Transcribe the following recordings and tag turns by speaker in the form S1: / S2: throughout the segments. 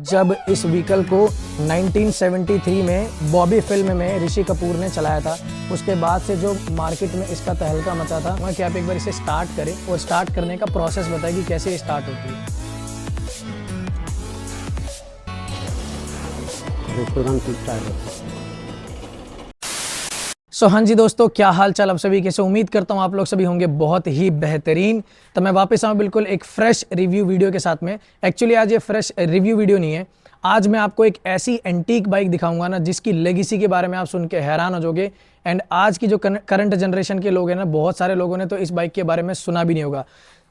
S1: जब इस व्हीकल को 1973 में बॉबी फिल्म में ऋषि कपूर ने चलाया था, उसके बाद से जो मार्केट में इसका तहलका मचा था, मैं कि आप एक बार इसे स्टार्ट करें और स्टार्ट करने का प्रोसेस बताएं कि कैसे स्टार्ट होती है। हाँ जी दोस्तों, क्या हाल चाल आप सभी कैसे। उम्मीद करता हूँ आप लोग सभी होंगे बहुत ही बेहतरीन। तो मैं वापस आऊँ बिल्कुल एक फ्रेश रिव्यू वीडियो के साथ में। एक्चुअली आज ये फ्रेश रिव्यू वीडियो नहीं है, आज मैं आपको एक ऐसी एंटीक बाइक दिखाऊंगा ना जिसकी लेगेसी के बारे में आप सुन के हैरान हो जाओगे। एंड आज की जो करंट जनरेशन के लोग हैं ना, बहुत सारे लोगों ने तो इस बाइक के बारे में सुना भी नहीं होगा।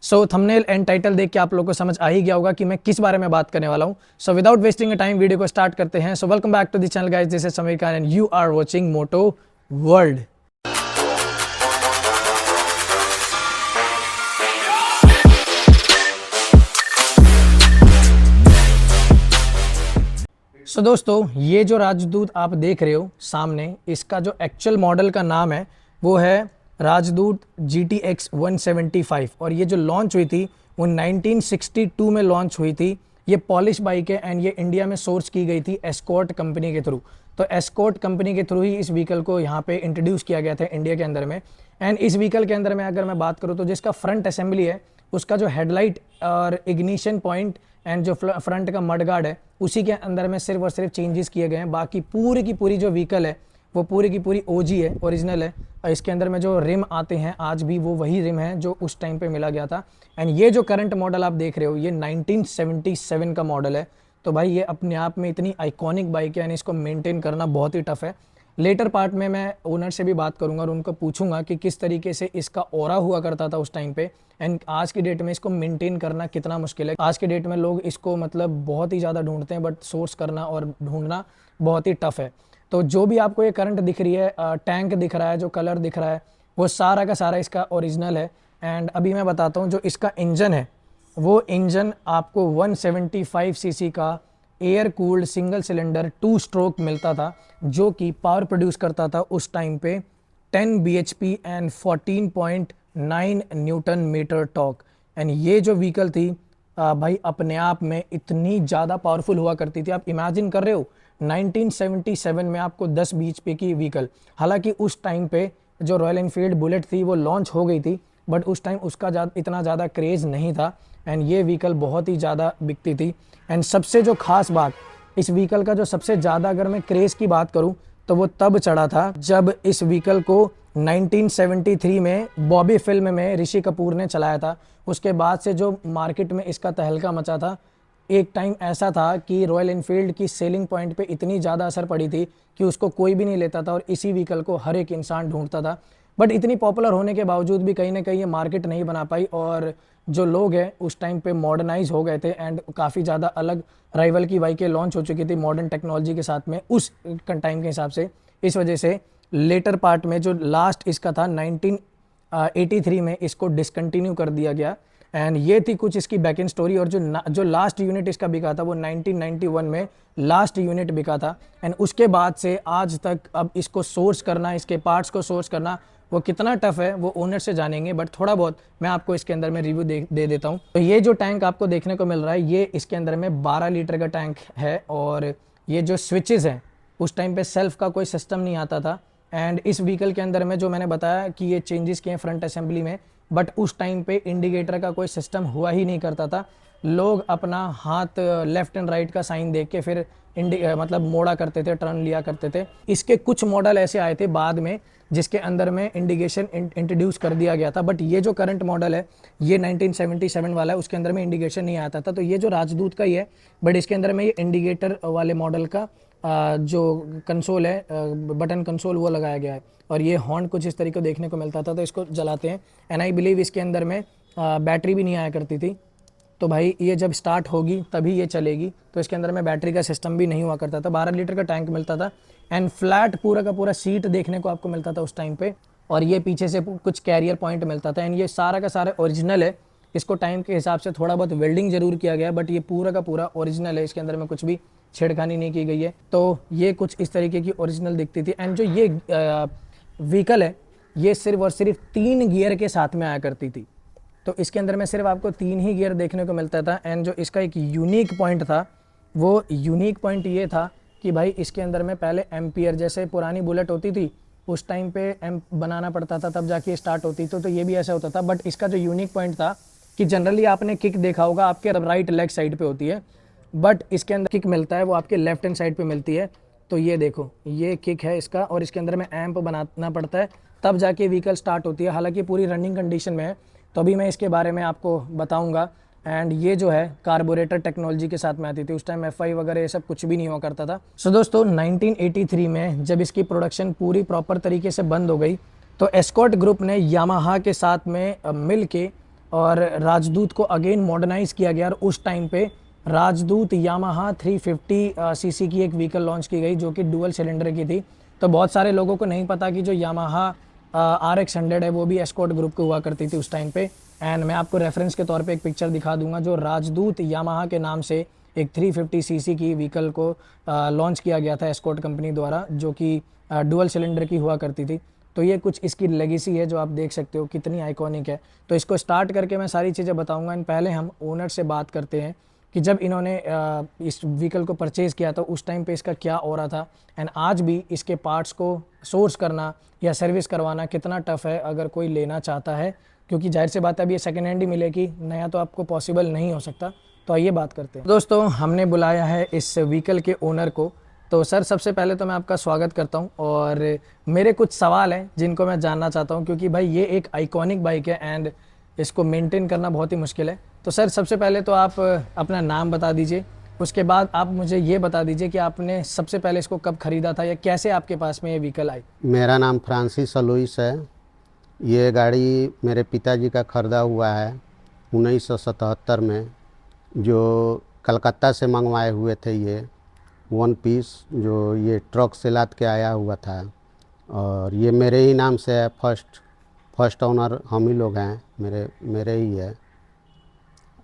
S1: सो थंबनेल एंड टाइटल देख के आप लोगों को समझ आ ही गया होगा कि मैं किस बारे में बात करने वाला हूं। So without wasting time video को स्टार्ट करते हैं। So welcome back to the channel guys, this is Sameer Khan and you are watching moto world. So दोस्तों, ये जो राजदूत आप देख रहे हो सामने, इसका जो एक्चुअल मॉडल का नाम है वो है राजदूत GTX 175 और ये जो लॉन्च हुई थी वो 1962 में लॉन्च हुई थी। ये पॉलिश बाइक है एंड ये इंडिया में सोर्स की गई थी एस्कॉर्ट कंपनी के थ्रू। तो एस्कॉर्ट कंपनी के थ्रू ही इस व्हीकल को यहाँ पे इंट्रोड्यूस किया गया था इंडिया के अंदर में। एंड इस व्हीकल के अंदर में अगर मैं बात करूँ तो जिसका फ्रंट असेंबली है, उसका जो हेडलाइट और इग्निशन पॉइंट एंड जो फ्रंट का मडगार्ड है, उसी के अंदर में सिर्फ और सिर्फ चेंजेस किए गए हैं। बाकी पूरी की पूरी जो व्हीकल है वो पूरी की पूरी ओजी है, ओरिजिनल है। और इसके अंदर में जो रिम आते हैं आज भी वो वही रिम है जो उस टाइम पे मिला गया था। एंड ये जो करंट मॉडल आप देख रहे हो ये 1977 का मॉडल है। तो भाई ये अपने आप में इतनी आइकॉनिक बाइक है एंड इसको मेंटेन करना बहुत ही टफ है। लेटर पार्ट में मैं ओनर से भी बात करूंगा और उनको पूछूंगा कि किस तरीके से इसका ऑरा हुआ करता था उस टाइम पे एंड आज की डेट में इसको मेंटेन करना कितना मुश्किल है। आज के डेट में लोग इसको मतलब बहुत ही ज़्यादा ढूंढते हैं, बट सोर्स करना और ढूंढना बहुत ही टफ है। तो जो भी आपको ये करंट दिख रही है, टैंक दिख रहा है, जो कलर दिख रहा है, वो सारा का सारा इसका ओरिजिनल है। एंड अभी मैं बताता हूँ जो इसका इंजन है, वो इंजन आपको 175 सीसी का air cooled single cylinder 2 stroke मिलता था, जो कि पावर प्रोड्यूस करता था उस टाइम पे 10 bhp and 14.9 newton metre torque. And ये जो व्हीकल थी भाई अपने आप में इतनी ज़्यादा पावरफुल हुआ करती थी। आप इमेजिन कर रहे हो 1977 में आपको 10 bhp की व्हीकल। हालांकि उस टाइम पे जो रॉयल एनफील्ड बुलेट थी वो लॉन्च हो गई थी, बट उस टाइम उसका इतना ज़्यादा क्रेज़ नहीं था एंड ये व्हीकल बहुत ही ज़्यादा बिकती थी। एंड सबसे जो खास बात इस व्हीकल का, जो सबसे ज़्यादा अगर मैं क्रेज़ की बात करूं तो वो तब चढ़ा था जब इस व्हीकल को 1973 में बॉबी फिल्म में ऋषि कपूर ने चलाया था। उसके बाद से जो मार्केट में इसका तहलका मचा था, एक टाइम ऐसा था कि रॉयल एनफील्ड की सेलिंग पॉइंट पे इतनी ज़्यादा असर पड़ी थी कि उसको कोई भी नहीं लेता था और इसी व्हीकल को हर एक इंसान ढूंढता था। बट इतनी पॉपुलर होने के बावजूद भी कहीं ना कहीं ये मार्केट नहीं बना पाई और जो लोग हैं उस टाइम पे मॉडर्नाइज हो गए थे एंड काफ़ी ज़्यादा अलग राइवल की बाइकें लॉन्च हो चुकी थी मॉडर्न टेक्नोलॉजी के साथ में उस टाइम के हिसाब से। इस वजह से लेटर पार्ट में जो लास्ट इसका था 1983 में इसको डिसकंटिन्यू कर दिया गया। एंड ये थी कुछ इसकी बैक एंड स्टोरी। और जो लास्ट यूनिट इसका बिका था वो 1991 में लास्ट यूनिट बिका था। एंड उसके बाद से आज तक अब इसको सोर्स करना, इसके पार्ट्स को सोर्स करना वो कितना टफ है वो ओनर से जानेंगे, बट थोड़ा बहुत मैं आपको इसके अंदर में रिव्यू दे देता हूँ। तो ये जो टैंक आपको देखने को मिल रहा है ये इसके अंदर में 12 लीटर का टैंक है और ये जो स्विचेस हैं उस टाइम पे सेल्फ का कोई सिस्टम नहीं आता था। एंड इस व्हीकल के अंदर में जो मैंने बताया कि ये चेंजेस किए फ्रंट असेंबली में, बट उस टाइम पे इंडिकेटर का कोई सिस्टम हुआ ही नहीं करता था। लोग अपना हाथ लेफ्ट एंड राइट का साइन देख के फिर मतलब मोड़ा करते थे, टर्न लिया करते थे। इसके कुछ मॉडल ऐसे आए थे बाद में जिसके अंदर में इंडिकेशन इंट्रोड्यूस कर दिया गया था, बट ये जो करंट मॉडल है ये 1977 वाला है, उसके अंदर में इंडिकेशन नहीं आता था। तो ये जो राजदूत का ही है, बट इसके अंदर में ये इंडिकेटर वाले मॉडल का जो कंसोल है, बटन कंसोल, वो लगाया गया है। और ये हॉर्न कुछ इस तरीके को देखने को मिलता था, तो इसको जलाते हैं। एंड आई बिलीव इसके अंदर में बैटरी भी नहीं आया करती थी। तो भाई ये जब स्टार्ट होगी तभी ये चलेगी। तो इसके अंदर में बैटरी का सिस्टम भी नहीं हुआ करता था। 12 लीटर का टैंक मिलता था एंड फ्लैट पूरा का पूरा सीट देखने को आपको मिलता था उस टाइम पे। और ये पीछे से कुछ कैरियर पॉइंट मिलता था। एंड ये सारा का सारा ओरिजिनल है। इसको टाइम के हिसाब से थोड़ा बहुत वेल्डिंग जरूर किया गया, बट ये पूरा का पूरा ओरिजिनल है। इसके अंदर में कुछ भी छेड़खानी नहीं की गई है। तो ये कुछ इस तरीके की ओरिजिनल दिखती थी। एंड जो ये व्हीकल है ये सिर्फ और सिर्फ 3 गियर के साथ में आया करती थी। तो इसके अंदर में सिर्फ आपको 3 ही गियर देखने को मिलता था। एंड जो इसका एक यूनिक पॉइंट था वो यूनिक पॉइंट ये था कि भाई इसके अंदर में पहले एम्पियर, जैसे पुरानी बुलेट होती थी उस टाइम पे एम्प बनाना पड़ता था तब जाके स्टार्ट होती, तो ये भी ऐसा होता था। बट इसका जो यूनिक पॉइंट था कि जनरली आपने किक देखा होगा आपके राइट लेग साइड पे होती है, बट इसके अंदर किक मिलता है वो आपके लेफ्ट हैंड साइड पे मिलती है। तो ये देखो ये किक है इसका, और इसके अंदर में एम्प बनाना पड़ता है तब जाके व्हीकल स्टार्ट होती है। हालांकि पूरी रनिंग कंडीशन में है, तो अभी मैं इसके बारे में आपको बताऊंगा। एंड ये जो है कार्बोरेटर टेक्नोलॉजी के साथ में आती थी, उस टाइम FI वगैरह ये सब कुछ भी नहीं हुआ करता था। सो दोस्तों 1983 में जब इसकी प्रोडक्शन पूरी प्रॉपर तरीके से बंद हो गई, तो एस्कॉर्ट ग्रुप ने यामाहा के साथ में मिल के और राजदूत को अगेन मॉडर्नाइज किया गया, और उस टाइम पे राजदूत यामाहा 350 सीसी की एक व्हीकल लॉन्च की गई जो कि डुअल सिलेंडर की थी। तो बहुत सारे लोगों को नहीं पता कि जो यामाहा RX 100 है वो भी एस्कॉर्ट ग्रुप की हुआ करती थी उस टाइम पे। एंड मैं आपको रेफरेंस के तौर पे एक पिक्चर दिखा दूंगा, जो राजदूत यामाहा के नाम से एक 350 सीसी की व्हीकल को लॉन्च किया गया था एस्कॉर्ट कंपनी द्वारा, जो कि डुअल सिलेंडर की हुआ करती थी। तो ये कुछ इसकी लेगेसी है जो आप देख सकते हो कितनी आइकॉनिक है। तो इसको स्टार्ट करके मैं सारी चीज़ें बताऊंगा। एंड पहले हम ओनर से बात करते हैं कि जब इन्होंने इस व्हीकल को परचेज़ किया था उस टाइम पे इसका क्या हो रहा था, एंड आज भी इसके पार्ट्स को सोर्स करना या सर्विस करवाना कितना टफ़ है अगर कोई लेना चाहता है, क्योंकि जाहिर सी बात है अब ये सेकेंड हैंड ही मिलेगी, नया तो आपको पॉसिबल नहीं हो सकता। तो आइए बात करते हैं। दोस्तों हमने बुलाया है इस व्हीकल के ओनर को। तो सर सबसे पहले तो मैं आपका स्वागत करता हूं, और मेरे कुछ सवाल हैं जिनको मैं जानना चाहता हूं, क्योंकि भाई ये एक आइकॉनिक बाइक है एंड इसको मेंटेन करना बहुत ही मुश्किल है। तो सर सबसे पहले तो आप अपना नाम बता दीजिए, उसके बाद आप मुझे ये बता दीजिए कि आपने सबसे पहले इसको कब ख़रीदा था या कैसे आपके पास में ये व्हीकल आई।
S2: मेरा नाम फ्रांसिस अलोइस है। ये गाड़ी मेरे पिताजी का ख़रीदा हुआ है 1977 में, जो कलकत्ता से मंगवाए हुए थे। ये 1 पीस जो ये ट्रक से लाद के आया हुआ था, और ये मेरे ही नाम से है। फर्स्ट ओनर हम ही लोग हैं, मेरे ही है।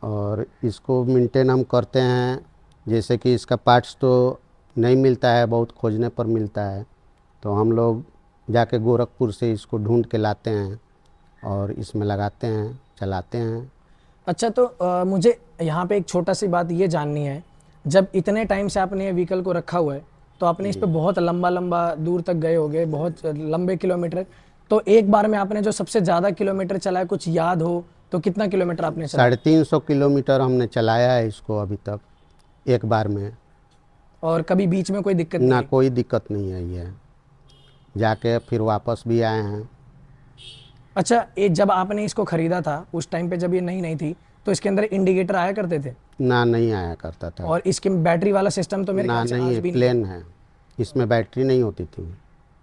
S2: और इसको मेंटेन हम करते हैं, जैसे कि इसका पार्ट्स तो नहीं मिलता है, बहुत खोजने पर मिलता है, तो हम लोग जाके गोरखपुर से इसको ढूंढ के लाते हैं और इसमें लगाते हैं, चलाते हैं।
S1: अच्छा, तो मुझे यहाँ पे एक छोटा सी बात ये जाननी है, जब इतने टाइम से आपने ये व्हीकल को रखा हुआ है तो आपने इस पे बहुत लंबा दूर तक गए होगे, बहुत लंबे किलोमीटर। तो एक बार में आपने जो सबसे ज़्यादा किलोमीटर चलाया कुछ याद हो तो कितना किलोमीटर आपने चलाया?
S2: 350 किलोमीटर हमने चलाया है इसको अभी तक एक बार में।
S1: और कभी बीच में कोई दिक्कत
S2: ना
S1: नहीं?
S2: कोई दिक्कत नहीं आई है, जाके फिर वापस भी आए हैं।
S1: अच्छा, ये जब आपने इसको ख़रीदा था उस टाइम पे जब ये नई थी तो इसके अंदर इंडिकेटर आया करते थे?
S2: ना, नहीं आया करता था।
S1: और इसके बैटरी वाला सिस्टम तो मेरे
S2: ना,
S1: ख्याल से
S2: नहीं,
S1: आज भी
S2: प्लेन है, इसमें बैटरी नहीं होती थी।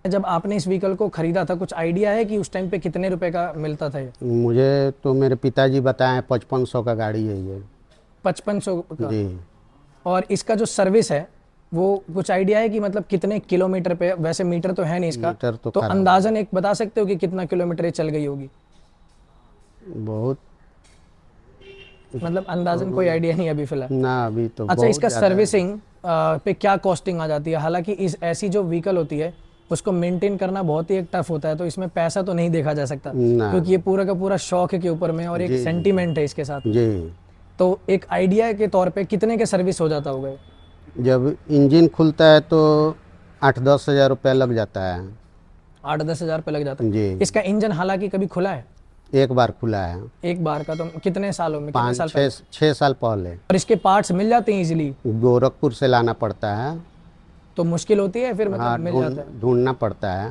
S1: जब आपने इस व्हीकल को ख़रीदा था कुछ आइडिया है कि उस टाइम पे कितने रुपए का मिलता था ये?
S2: मुझे तो मेरे पिताजी बताएं 5500 का गाड़ी है ये।
S1: 5500 का?
S2: जी।
S1: और इसका जो सर्विस है वो कुछ आइडिया है कि मतलब कितने किलोमीटर पे? वैसे मीटर तो है नहीं इसका,
S2: मीटर तो
S1: अंदाजन एक बता सकते हो कि कितना किलोमीटर ये चल गई होगी?
S2: बहुत,
S1: मतलब अंदाजन कोई आइडिया नहीं अभी फिलहाल?
S2: ना अभी तो।
S1: अच्छा, इसका सर्विसिंग पे क्या कॉस्टिंग आ जाती है? हालांकि इस ऐसी जो व्हीकल होती है उसको मेंटेन करना बहुत ही एक टफ होता है, तो इसमें पैसा तो नहीं देखा जा सकता, क्योंकि ये पूरा का पूरा शौक के ऊपर में और एक सेंटीमेंट है इसके साथ
S2: जी।
S1: तो एक आइडिया के तौर पे कितने के सर्विस हो जाता होगा?
S2: जब इंजन खुलता है तो 8-10 हज़ार रुपया लग जाता है।
S1: 8-10 हज़ार रुपये लग जाता है
S2: जी।
S1: इसका इंजन हालांकि कभी खुला है?
S2: एक बार खुला है।
S1: एक बार का? तो कितने सालों में, कितने साल
S2: 6 साल पहले।
S1: और इसके पार्ट्स मिल जाते हैं इजीली?
S2: गोरखपुर से लाना पड़ता है।
S1: तो मुश्किल होती है फिर मतलब मिल जाता है?
S2: ढूंढना पड़ता है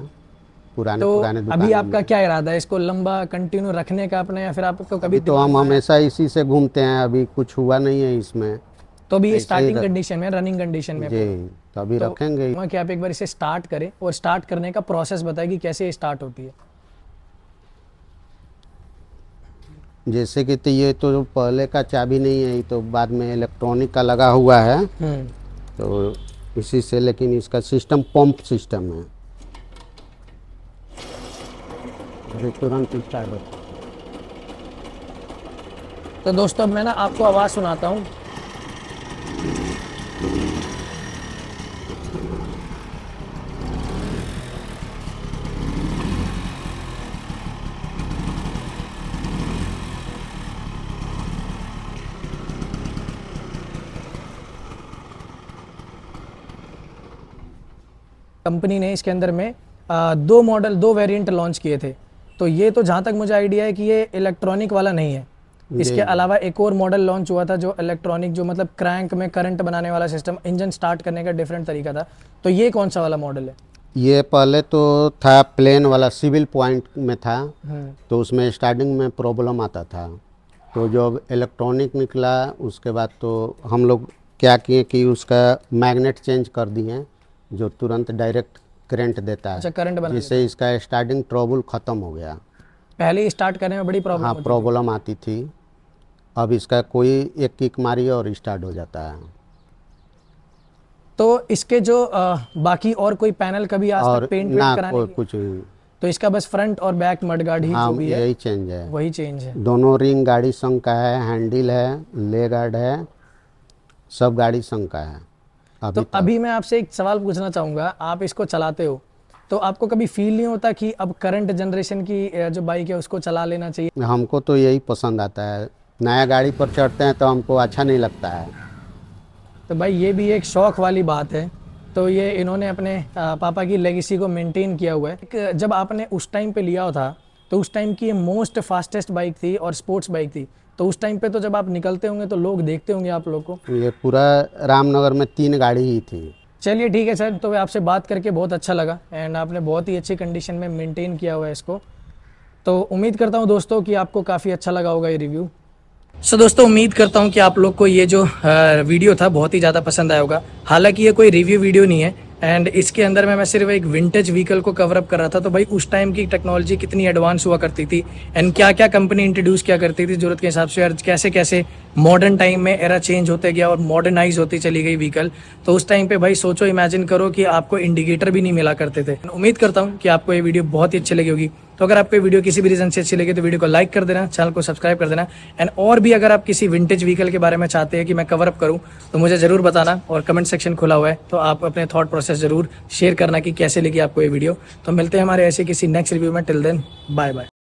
S2: पुराने
S1: तो
S2: दुकानों
S1: अभी
S2: में।
S1: आपका क्या इरादा है इसको लंबा कंटिन्यू रखने का अपना, या फिर आपको कभी?
S2: तो हम हमेशा इसी से घूमते हैं, अभी कुछ हुआ नहीं है इसमें।
S1: तो अभी स्टार्टिंग कंडीशन में, रनिंग कंडीशन में
S2: जी, तो अभी रखेंगे।
S1: कि आप एक बार इसे स्टार्ट करें और स्टार्ट करने का प्रोसेस बताइए कि कैसे स्टार्ट होती है।
S2: जैसे कि तो ये तो पहले का चाबी नहीं है, ये तो बाद में इलेक्ट्रॉनिक का लगा हुआ है, तो इसी से। लेकिन इसका सिस्टम पंप सिस्टम है, तुरंत स्टार्ट होता है।
S1: तो दोस्तों मैं ना आपको आवाज़ सुनाता हूँ। कंपनी ने इसके अंदर में दो वेरिएंट लॉन्च किए थे। तो ये तो जहाँ तक मुझे आइडिया है कि ये इलेक्ट्रॉनिक वाला नहीं है। इसके अलावा एक और मॉडल लॉन्च हुआ था जो इलेक्ट्रॉनिक, जो मतलब क्रैंक में करंट बनाने वाला सिस्टम, इंजन स्टार्ट करने का डिफरेंट तरीका था। तो ये कौन सा वाला मॉडल है?
S2: ये पहले तो था प्लेन वाला, सिविल पॉइंट में था, तो उसमें स्टार्टिंग में प्रॉब्लम आता था। तो जब इलेक्ट्रॉनिक निकला उसके बाद तो हम लोग क्या किए कि उसका मैग्नेट चेंज कर दिए, जो तुरंत डायरेक्ट करंट देता है।
S1: अच्छा, करंट बना
S2: जिससे इसका स्टार्टिंग ट्रबल ख़त्म हो गया।
S1: पहले ही स्टार्ट करने में बड़ी प्रॉब्लम
S2: हाँ, प्रॉब्लम आती थी। अब इसका कोई एक किक मारी और स्टार्ट हो जाता है।
S1: तो इसके जो बाकी और कोई पैनल कभी आज
S2: और
S1: तक पेंट
S2: ना
S1: कराने की?
S2: कुछ,
S1: तो इसका बस फ्रंट और बैक मडगार्ड ही
S2: हाँ
S1: जो भी है
S2: यही चेंज है।
S1: वही चेंज है।
S2: दोनों रिंग गाड़ी संग का है, हैंडल है, ले गार्ड है, सब गाड़ी संग का है।
S1: तो अभी मैं आपसे एक सवाल पूछना चाहूँगा, आप इसको चलाते हो तो आपको कभी फील नहीं होता कि अब करंट जनरेशन की जो बाइक है उसको चला लेना चाहिए?
S2: हमको तो यही पसंद आता है। नया गाड़ी पर चढ़ते हैं तो हमको अच्छा नहीं लगता है।
S1: तो भाई ये भी एक शौक वाली बात है। तो ये इन्होंने अपने पापा की लेगेसी को मेंटेन किया हुआ है। जब आपने उस टाइम पे लिया था तो उस टाइम की ये मोस्ट फास्टेस्ट बाइक थी और स्पोर्ट्स बाइक थी। तो उस टाइम पे तो जब आप निकलते होंगे तो लोग देखते होंगे आप लोग को।
S2: ये पूरा रामनगर में 3 गाड़ी ही थी।
S1: चलिए ठीक है सर, तो आपसे बात करके बहुत अच्छा लगा एंड आपने बहुत ही अच्छी कंडीशन में मेंटेन किया हुआ है इसको। तो उम्मीद करता हूँ दोस्तों कि आपको काफ़ी अच्छा लगा होगा ये रिव्यू। सो दोस्तों, उम्मीद करता हूँ कि आप लोग को ये जो वीडियो था बहुत ही ज़्यादा पसंद आया होगा। हालांकि ये कोई रिव्यू वीडियो नहीं है एंड इसके अंदर मैं सिर्फ एक विंटेज व्हीकल को कवर अप कर रहा था। तो भाई उस टाइम की टेक्नोलॉजी कितनी एडवांस हुआ करती थी एंड क्या क्या कंपनी इंट्रोड्यूस किया करती थी ज़रूरत के हिसाब से, और कैसे कैसे मॉडर्न टाइम में एरा चेंज होते गया और मॉडर्नाइज होती चली गई व्हीकल। तो उस टाइम पे भाई सोचो, इमेजिन करो कि आपको इंडिकेटर भी नहीं मिला करते थे। उम्मीद करता हूँ कि आपको ये वीडियो बहुत ही अच्छी लगी होगी। तो अगर आपको ये वीडियो किसी भी रीजन से अच्छी लगी तो वीडियो को लाइक कर देना, चैनल को सब्सक्राइब कर देना एंड और भी अगर आप किसी विंटेज व्हीकल के बारे में चाहते हैं कि मैं कवर अप करूं तो मुझे ज़रूर बताना, और कमेंट सेक्शन खुला हुआ है तो आप अपने थॉट प्रोसेस ज़रूर शेयर करना कि कैसे लगी आपको ये वीडियो। तो मिलते हैं हमारे ऐसे किसी नेक्स्ट रिव्यू में। Till then, bye bye.